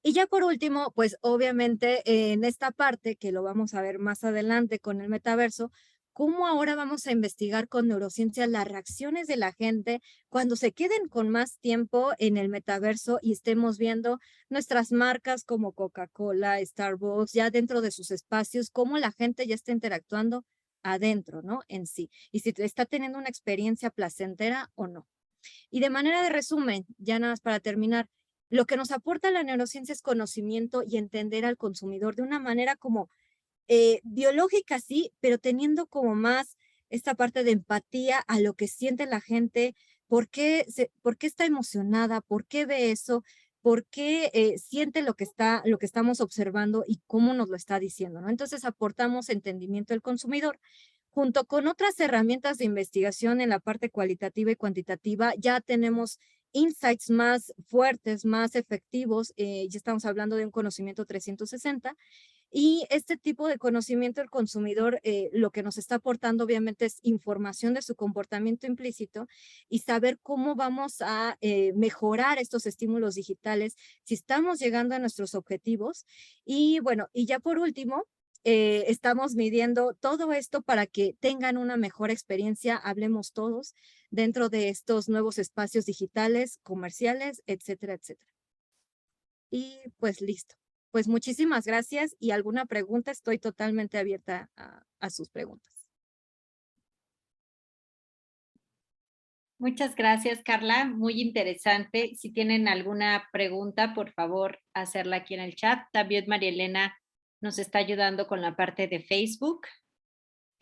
Y ya por último, pues obviamente en esta parte, que lo vamos a ver más adelante con el metaverso, cómo ahora vamos a investigar con neurociencia las reacciones de la gente cuando se queden con más tiempo en el metaverso y estemos viendo nuestras marcas como Coca-Cola, Starbucks, ya dentro de sus espacios, cómo la gente ya está interactuando adentro, ¿no? En sí. Y si está teniendo una experiencia placentera o no. Y de manera de resumen, ya nada más para terminar, lo que nos aporta la neurociencia es conocimiento y entender al consumidor de una manera como biológica, sí, pero teniendo como más esta parte de empatía a lo que siente la gente, por qué está emocionada, por qué ve eso, por qué siente lo que estamos observando y cómo nos lo está diciendo, ¿no? Entonces aportamos entendimiento del consumidor. Junto con otras herramientas de investigación en la parte cualitativa y cuantitativa, ya tenemos insights más fuertes, más efectivos, ya estamos hablando de un conocimiento 360, y este tipo de conocimiento del consumidor lo que nos está aportando obviamente es información de su comportamiento implícito y saber cómo vamos a mejorar estos estímulos digitales, si estamos llegando a nuestros objetivos. Y bueno, y ya por último, estamos midiendo todo esto para que tengan una mejor experiencia, hablemos todos, dentro de estos nuevos espacios digitales, comerciales, etcétera, etcétera. Y pues listo. Pues muchísimas gracias y alguna pregunta, estoy totalmente abierta a sus preguntas. Muchas gracias, Carla. Muy interesante. Si tienen alguna pregunta, por favor, hacerla aquí en el chat. También María Elena nos está ayudando con la parte de Facebook.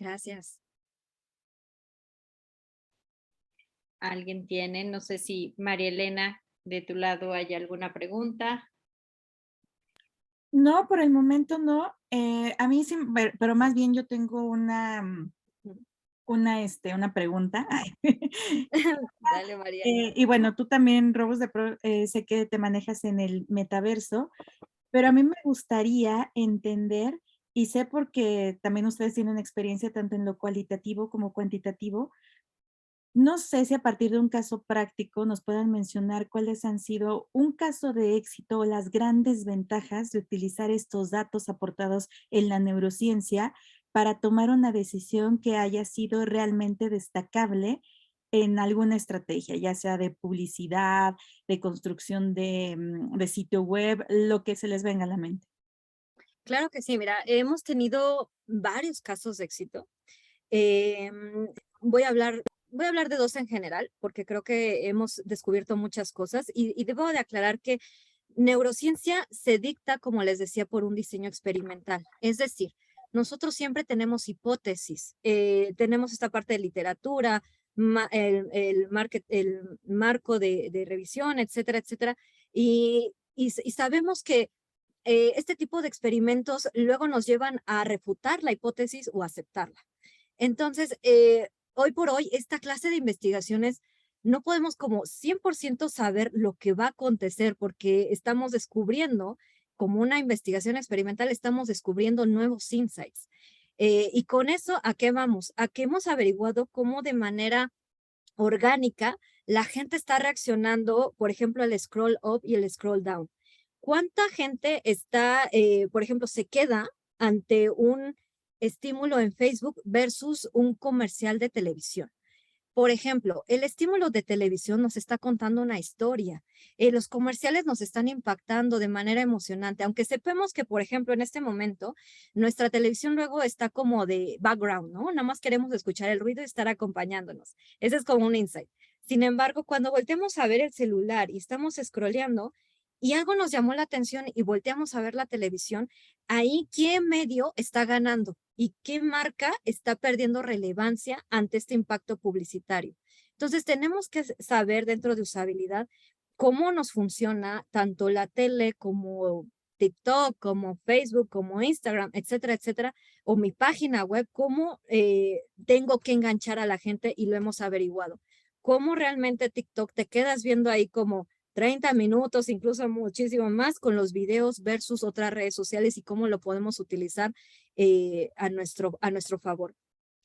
Gracias. ¿Alguien tiene? No sé si María Elena, de tu lado, hay alguna pregunta. No, por el momento no. A mí sí, pero más bien yo tengo una pregunta. Dale, María. Y bueno, tú también, Robos sé que te manejas en el metaverso, pero a mí me gustaría entender, y sé porque también ustedes tienen experiencia tanto en lo cualitativo como cuantitativo, no sé si a partir de un caso práctico nos puedan mencionar cuáles han sido un caso de éxito o las grandes ventajas de utilizar estos datos aportados en la neurociencia para tomar una decisión que haya sido realmente destacable en alguna estrategia, ya sea de publicidad, de construcción de sitio web, lo que se les venga a la mente. Claro que sí, mira, hemos tenido varios casos de éxito. Em, voy a hablar, voy a hablar de dos en general, porque creo que hemos descubierto muchas cosas y debo de aclarar que neurociencia se dicta, como les decía, por un diseño experimental. Es decir, nosotros siempre tenemos hipótesis, tenemos esta parte de literatura, el marco de revisión, etcétera, etcétera, y sabemos que este tipo de experimentos luego nos llevan a refutar la hipótesis o aceptarla. Entonces, hoy por hoy, esta clase de investigaciones no podemos como 100% saber lo que va a acontecer porque estamos descubriendo, como una investigación experimental, estamos descubriendo nuevos insights. Y con eso, ¿a qué vamos? A que hemos averiguado cómo de manera orgánica la gente está reaccionando, por ejemplo, al scroll up y el scroll down. ¿Cuánta gente está, por ejemplo, se queda ante un estímulo en Facebook versus un comercial de televisión? Por ejemplo, el estímulo de televisión nos está contando una historia. Los comerciales nos están impactando de manera emocionante, aunque sepamos que, por ejemplo, en este momento, nuestra televisión luego está como de background, ¿no? Nada más queremos escuchar el ruido y estar acompañándonos. Ese es como un insight. Sin embargo, cuando volteamos a ver el celular y estamos scrolleando y algo nos llamó la atención y volteamos a ver la televisión, ahí, ¿qué medio está ganando? ¿Y qué marca está perdiendo relevancia ante este impacto publicitario? Entonces, tenemos que saber dentro de usabilidad cómo nos funciona tanto la tele como TikTok, como Facebook, como Instagram, etcétera, etcétera, o mi página web, cómo tengo que enganchar a la gente y lo hemos averiguado. Cómo realmente TikTok te quedas viendo ahí como 30 minutos, incluso muchísimo más con los videos versus otras redes sociales y cómo lo podemos utilizar a nuestro favor.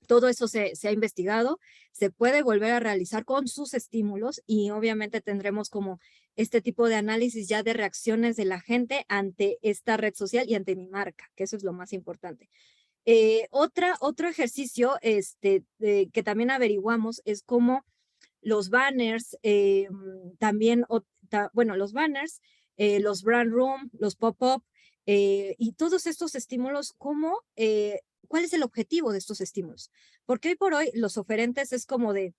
Todo eso se ha investigado, se puede volver a realizar con sus estímulos y obviamente tendremos como este tipo de análisis ya de reacciones de la gente ante esta red social y ante mi marca, que eso es lo más importante. Otro ejercicio que también averiguamos es cómo los banners, también, bueno, los banners, los brand room, los pop-up y todos estos estímulos, ¿cómo, cuál es el objetivo de estos estímulos? Porque hoy por hoy los oferentes es como de,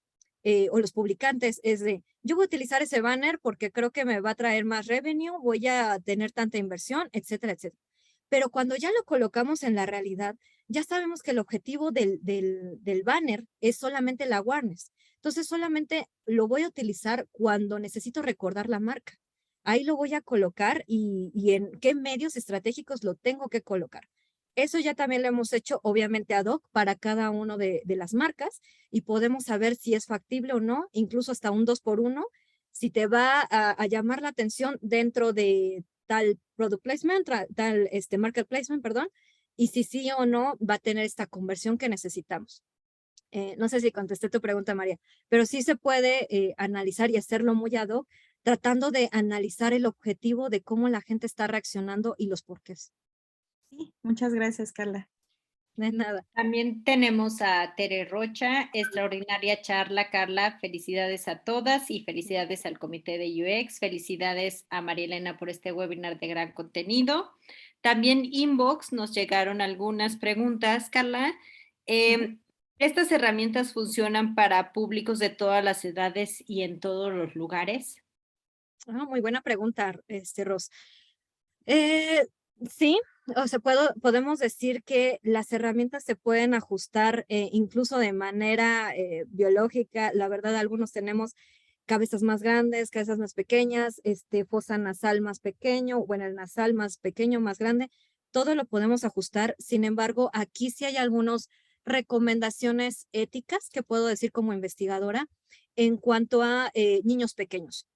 o los publicantes es de, yo voy a utilizar ese banner porque creo que me va a traer más revenue, voy a tener tanta inversión, etcétera, etcétera. Pero cuando ya lo colocamos en la realidad, ya sabemos que el objetivo del banner es solamente la awareness. Entonces solamente lo voy a utilizar cuando necesito recordar la marca. Ahí lo voy a colocar y en qué medios estratégicos lo tengo que colocar. Eso ya también lo hemos hecho, obviamente, ad hoc para cada uno de las marcas y podemos saber si es factible o no, incluso hasta un 2 por 1, si te va a llamar la atención dentro de tal product placement, tal market placement, perdón, y si sí o no va a tener esta conversión que necesitamos. No sé si contesté tu pregunta, María, pero sí se puede analizar y hacerlo muy ad hoc, tratando de analizar el objetivo de cómo la gente está reaccionando y los porqués. Sí, muchas gracias, Carla. De nada. También tenemos a Tere Rocha, extraordinaria charla, Carla. Felicidades a todas y felicidades al comité de UX. Felicidades a María Elena por este webinar de gran contenido. También inbox nos llegaron algunas preguntas, Carla. ¿Estas herramientas funcionan para públicos de todas las edades y en todos los lugares? Muy buena pregunta, Ros. Sí, o sea, podemos decir que las herramientas se pueden ajustar incluso de manera biológica. La verdad, algunos tenemos cabezas más grandes, cabezas más pequeñas, fosa nasal más pequeño, bueno, el nasal más pequeño, más grande. Todo lo podemos ajustar. Sin embargo, aquí sí hay algunas recomendaciones éticas que puedo decir como investigadora en cuanto a niños pequeños.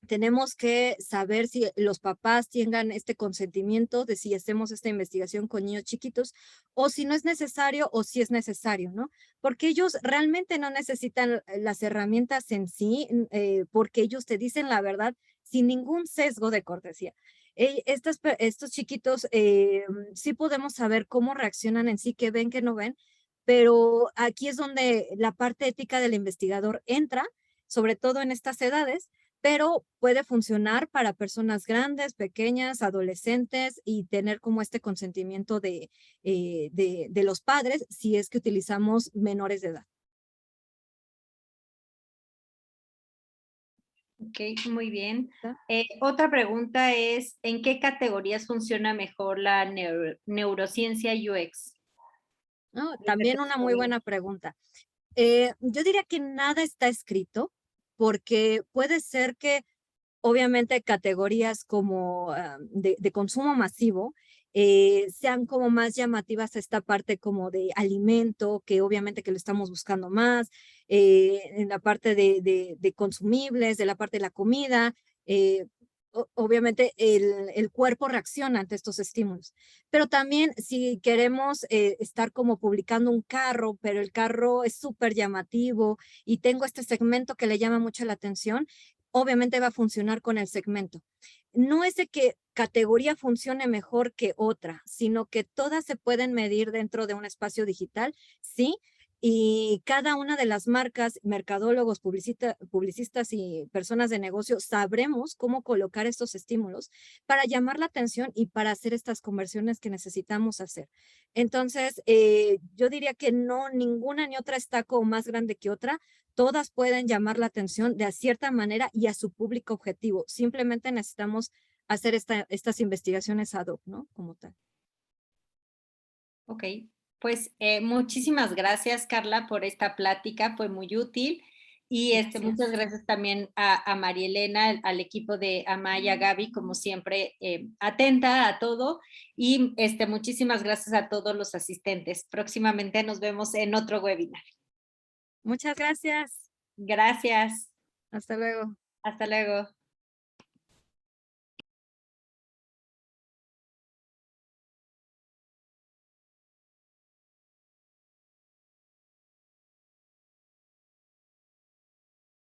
Tenemos que saber si los papás tengan este consentimiento de si hacemos esta investigación con niños chiquitos o si no es necesario o si es necesario, ¿no? Porque ellos realmente no necesitan las herramientas en sí, porque ellos te dicen la verdad sin ningún sesgo de cortesía. Estos chiquitos sí podemos saber cómo reaccionan en sí, qué ven, qué no ven, pero aquí es donde la parte ética del investigador entra, sobre todo en estas edades, pero puede funcionar para personas grandes, pequeñas, adolescentes y tener como este consentimiento de los padres si es que utilizamos menores de edad. Ok, muy bien. ¿Está? Otra pregunta es, ¿en qué categorías funciona mejor la neurociencia UX? ¿No? ¿En qué También una muy categoría? buena pregunta. Yo diría que nada está escrito porque puede ser que obviamente categorías como de consumo masivo sean como más llamativas a esta parte como de alimento, que obviamente que lo estamos buscando más, en la parte de consumibles, de la parte de la comida, obviamente el cuerpo reacciona ante estos estímulos. Pero también si queremos estar como publicando un carro, pero el carro es súper llamativo y tengo este segmento que le llama mucho la atención, obviamente va a funcionar con el segmento. No es de que categoría funcione mejor que otra, sino que todas se pueden medir dentro de un espacio digital, sí, y cada una de las marcas, mercadólogos, publicistas y personas de negocio sabremos cómo colocar estos estímulos para llamar la atención y para hacer estas conversiones que necesitamos hacer. Entonces, yo diría que no, ninguna ni otra está como más grande que otra. Todas pueden llamar la atención de cierta manera y a su público objetivo. Simplemente necesitamos hacer estas investigaciones ad hoc, ¿no? Como tal. Ok, pues muchísimas gracias, Carla, por esta plática, fue muy útil. Y muchas Gracias. gracias también a María Elena, al equipo de Amaya, Gaby, como siempre, atenta a todo. Y muchísimas gracias a todos los asistentes. Próximamente nos vemos en otro webinar. Muchas gracias. Gracias. Hasta luego. Hasta luego.